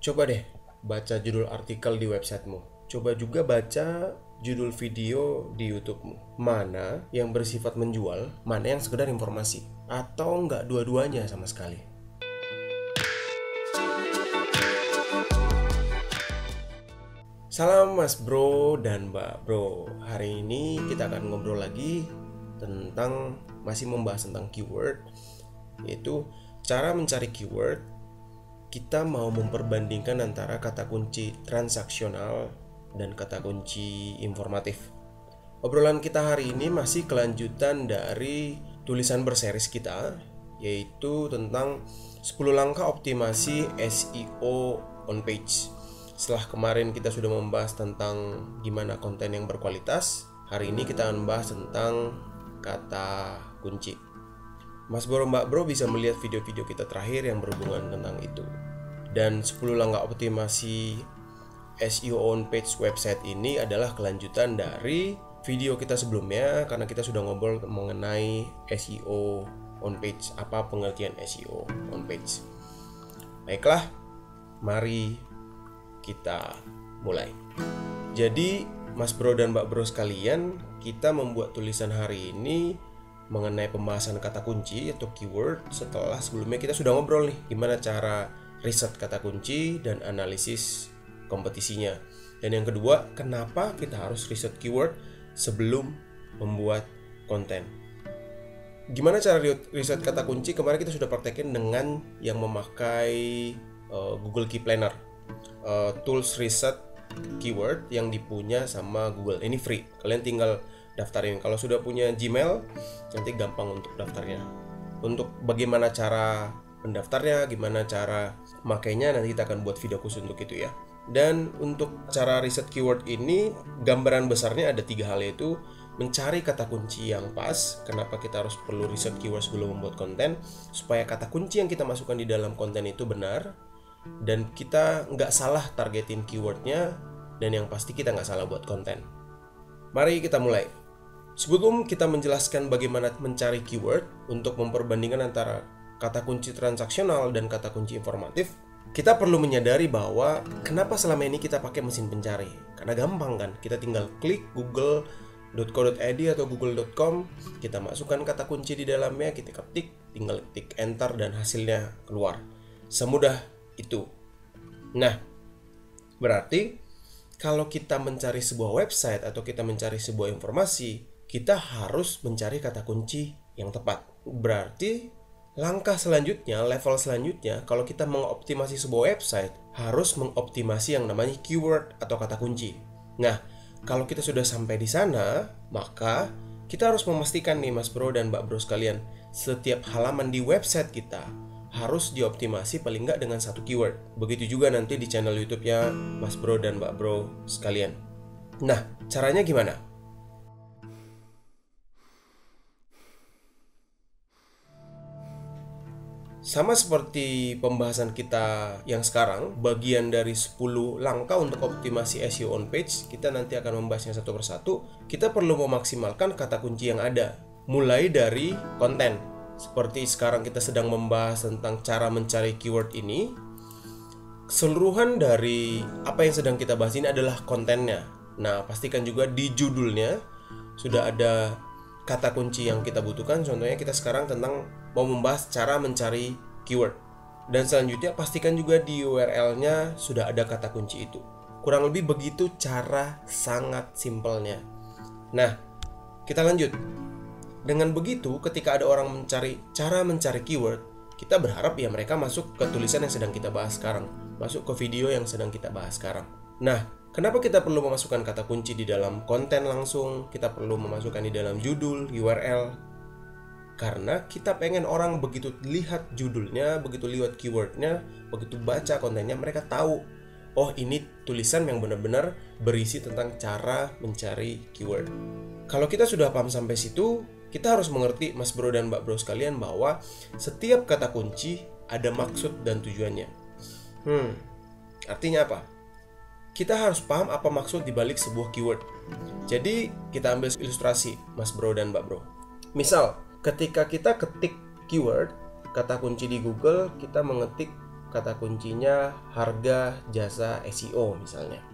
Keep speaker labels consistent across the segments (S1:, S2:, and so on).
S1: Coba deh baca judul artikel di websitemu. Coba juga baca judul video di YouTubemu. Mana yang bersifat menjual, mana yang sekedar informasi. Atau nggak dua-duanya sama sekali. Salam Mas Bro dan Mbak Bro. Hari ini kita akan ngobrol lagi tentang, masih membahas tentang keyword, yaitu cara mencari keyword. Kita mau memperbandingkan antara kata kunci transaksional dan kata kunci informatif. Obrolan kita hari ini masih kelanjutan dari tulisan berseris kita, yaitu tentang 10 langkah optimasi SEO on page. Setelah kemarin kita sudah membahas tentang gimana konten yang berkualitas, hari ini kita akan membahas tentang kata kunci. Mas Bro, Mbak Bro bisa melihat video-video kita terakhir yang berhubungan tentang itu. Dan 10 langkah optimasi SEO on page website ini adalah kelanjutan dari video kita sebelumnya, karena kita sudah ngobrol mengenai SEO on page, apa pengertian SEO on page. Baiklah, mari kita mulai. Jadi Mas Bro dan Mbak Bro sekalian, kita membuat tulisan hari ini mengenai pembahasan kata kunci atau keyword setelah sebelumnya kita sudah ngobrol nih gimana cara riset kata kunci dan analisis kompetisinya. Dan yang kedua, kenapa kita harus riset keyword sebelum membuat konten. Gimana cara riset kata kunci? Kemarin kita sudah praktekin dengan yang memakai Google Key Planner, tools riset keyword yang dipunya sama Google. Ini free, kalian tinggal daftarin. Kalau sudah punya Gmail, nanti gampang untuk daftarnya. Untuk bagaimana cara mendaftarnya, gimana cara makainya, nanti kita akan buat video khusus untuk itu ya. Dan untuk cara riset keyword ini, gambaran besarnya ada 3 hal, yaitu mencari kata kunci yang pas. Kenapa kita harus perlu riset keyword sebelum membuat konten? Supaya kata kunci yang kita masukkan di dalam konten itu benar, dan kita nggak salah targetin keywordnya, dan yang pasti kita nggak salah buat konten. Mari kita mulai. Sebelum kita menjelaskan bagaimana mencari keyword untuk memperbandingkan antara kata kunci transaksional dan kata kunci informatif, kita perlu menyadari bahwa kenapa selama ini kita pakai mesin pencari. Karena gampang kan, kita tinggal klik google.co.id atau google.com, kita masukkan kata kunci di dalamnya, kita ketik, tinggal ketik enter dan hasilnya keluar. Semudah itu. Nah, berarti kalau kita mencari sebuah website atau kita mencari sebuah informasi, kita harus mencari kata kunci yang tepat. Berarti langkah selanjutnya, level selanjutnya, kalau kita mengoptimasi sebuah website, harus mengoptimasi yang namanya keyword atau kata kunci. Nah, kalau kita sudah sampai di sana, maka kita harus memastikan nih Mas Bro dan Mbak Bro sekalian, setiap halaman di website kita harus dioptimasi paling nggak dengan 1 keyword. Begitu juga nanti di channel YouTube-nya Mas Bro dan Mbak Bro sekalian. Nah, caranya gimana? Sama seperti pembahasan kita yang sekarang, bagian dari 10 langkah untuk optimasi SEO on page, kita nanti akan membahasnya satu persatu. Kita perlu memaksimalkan kata kunci yang ada, mulai dari konten. Seperti sekarang kita sedang membahas tentang cara mencari keyword ini, keseluruhan dari apa yang sedang kita bahas ini adalah kontennya. Nah, pastikan juga di judulnya sudah ada kata kunci yang kita butuhkan. Contohnya kita sekarang tentang mau membahas cara mencari keyword. Dan selanjutnya pastikan juga di URL-nya sudah ada kata kunci itu. Kurang lebih begitu cara sangat simpelnya. Nah, kita lanjut. Dengan begitu, ketika ada orang mencari cara mencari keyword, kita berharap ya mereka masuk ke tulisan yang sedang kita bahas sekarang, masuk ke video yang sedang kita bahas sekarang. Nah, kenapa kita perlu memasukkan kata kunci di dalam konten langsung? Kita perlu memasukkan di dalam judul, URL. Karena kita pengen orang begitu lihat judulnya, begitu lihat keywordnya, begitu baca kontennya, mereka tahu, oh ini tulisan yang benar-benar berisi tentang cara mencari keyword. Kalau kita sudah paham sampai situ, kita harus mengerti Mas Bro dan Mbak Bro sekalian bahwa setiap kata kunci ada maksud dan tujuannya. Artinya apa? Kita harus paham apa maksud dibalik sebuah keyword. Jadi kita ambil ilustrasi Mas Bro dan Mbak Bro. Misal, ketika kita ketik keyword, kata kunci di Google, kita mengetik kata kuncinya harga jasa SEO misalnya.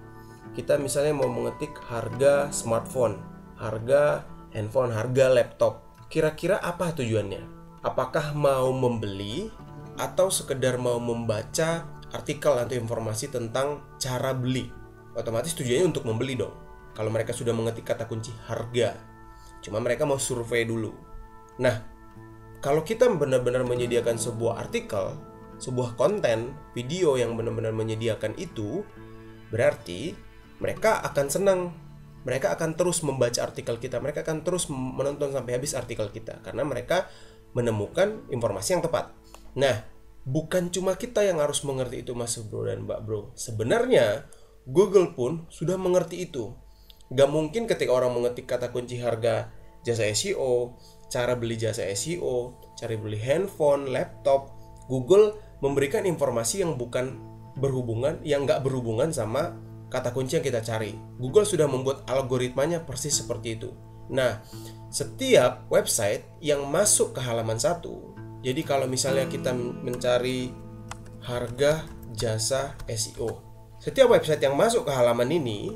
S1: Kita misalnya mau mengetik harga smartphone, harga handphone, harga laptop. Kira-kira apa tujuannya? Apakah mau membeli atau sekedar mau membaca artikel atau informasi tentang cara beli? Otomatis tujuannya untuk membeli dong. Kalau mereka sudah mengetik kata kunci harga, cuma mereka mau survei dulu. Nah, kalau kita benar-benar menyediakan sebuah artikel, sebuah konten, video yang benar-benar menyediakan itu, berarti mereka akan senang. Mereka akan terus membaca artikel kita, mereka akan terus menonton sampai habis artikel kita, karena mereka menemukan informasi yang tepat. Nah, bukan cuma kita yang harus mengerti itu, Mas Bro dan Mbak Bro. Sebenarnya, Google pun sudah mengerti itu. Gak mungkin ketika orang mengetik kata kunci harga jasa SEO, cara beli jasa SEO, cara beli handphone, laptop, Google memberikan informasi yang gak berhubungan sama kata kunci yang kita cari. Google sudah membuat algoritmanya persis seperti itu. Nah, setiap website yang masuk ke halaman 1, jadi kalau misalnya kita mencari harga jasa SEO, setiap website yang masuk ke halaman ini,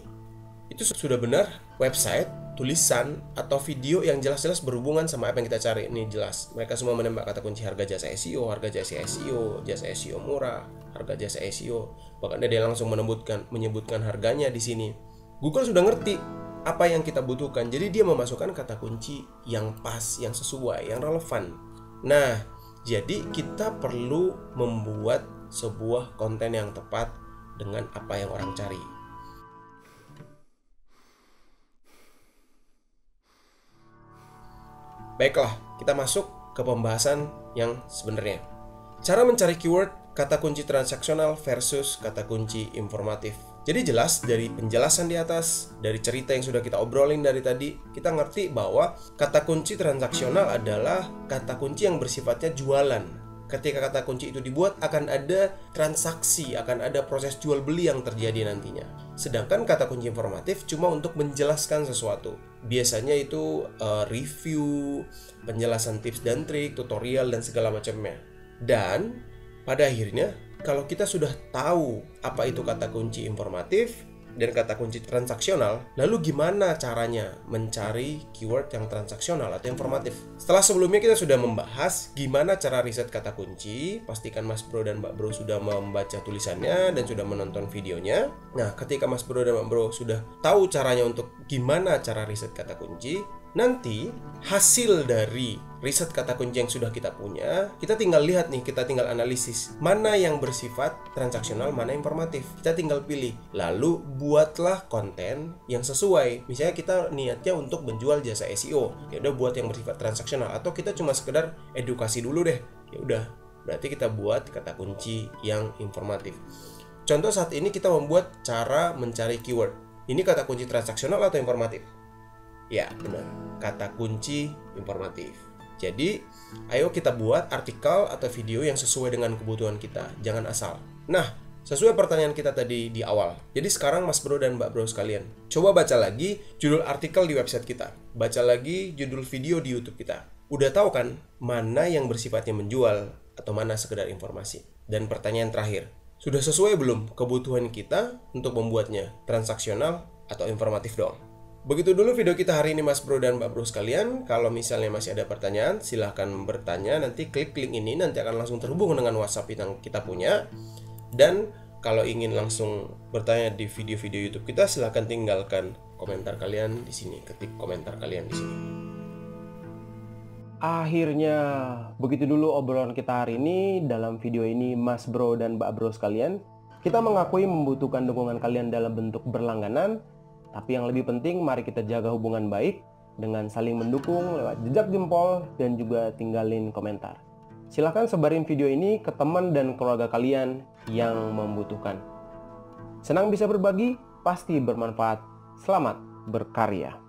S1: itu sudah benar website, tulisan, atau video yang jelas-jelas berhubungan sama apa yang kita cari. Ini jelas, mereka semua menembak kata kunci harga jasa SEO, harga jasa SEO murah, harga jasa SEO. Bahkan dia langsung menyebutkan harganya di sini. Google sudah ngerti apa yang kita butuhkan, jadi dia memasukkan kata kunci yang pas, yang sesuai, yang relevan. Nah, jadi kita perlu membuat sebuah konten yang tepat dengan apa yang orang cari. Baiklah, kita masuk ke pembahasan yang sebenarnya. Cara mencari keyword kata kunci transaksional versus kata kunci informatif. Jadi jelas dari penjelasan di atas, dari cerita yang sudah kita obrolin dari tadi, kita ngerti bahwa kata kunci transaksional adalah kata kunci yang bersifatnya jualan. Ketika kata kunci itu dibuat, akan ada transaksi, akan ada proses jual beli yang terjadi nantinya. Sedangkan kata kunci informatif cuma untuk menjelaskan sesuatu. Biasanya itu review, penjelasan tips dan trik, tutorial, dan segala macamnya. Dan pada akhirnya, kalau kita sudah tahu apa itu kata kunci informatif dan kata kunci transaksional, lalu gimana caranya mencari keyword yang transaksional atau informatif? Setelah sebelumnya kita sudah membahas gimana cara riset kata kunci, pastikan Mas Bro dan Mbak Bro sudah membaca tulisannya dan sudah menonton videonya. Nah, ketika Mas Bro dan Mbak Bro sudah tahu caranya untuk gimana cara riset kata kunci, nanti hasil dari riset kata kunci yang sudah kita punya, kita tinggal lihat nih, kita tinggal analisis mana yang bersifat transaksional, mana informatif. Kita tinggal pilih, lalu buatlah konten yang sesuai. Misalnya kita niatnya untuk menjual jasa SEO, ya udah buat yang bersifat transaksional, atau kita cuma sekedar edukasi dulu deh, ya udah berarti kita buat kata kunci yang informatif. Contoh saat ini kita membuat cara mencari keyword. Ini kata kunci transaksional atau informatif? Ya, benar. Kata kunci informatif. Jadi, ayo kita buat artikel atau video yang sesuai dengan kebutuhan kita. Jangan asal. Nah, sesuai pertanyaan kita tadi di awal. Jadi sekarang Mas Bro dan Mbak Bro sekalian, coba baca lagi judul artikel di website kita. Baca lagi judul video di YouTube kita. Udah tahu kan mana yang bersifatnya menjual atau mana sekedar informasi? Dan pertanyaan terakhir, sudah sesuai belum kebutuhan kita untuk membuatnya? Transaksional atau informatif dong? Begitu dulu video kita hari ini Mas Bro dan Mbak Bro sekalian. Kalau misalnya masih ada pertanyaan, silahkan bertanya. Nanti klik link ini, nanti akan langsung terhubung dengan WhatsApp yang kita punya. Dan kalau ingin langsung bertanya di video-video YouTube kita, silahkan tinggalkan komentar kalian di sini. Ketik komentar kalian di sini. Akhirnya, begitu dulu obrolan kita hari ini. Dalam video ini Mas Bro dan Mbak Bro sekalian, kita mengakui membutuhkan dukungan kalian dalam bentuk berlangganan. Tapi yang lebih penting, mari kita jaga hubungan baik dengan saling mendukung lewat jejak jempol dan juga tinggalin komentar. Silahkan sebarin video ini ke teman dan keluarga kalian yang membutuhkan. Senang bisa berbagi, pasti bermanfaat. Selamat berkarya.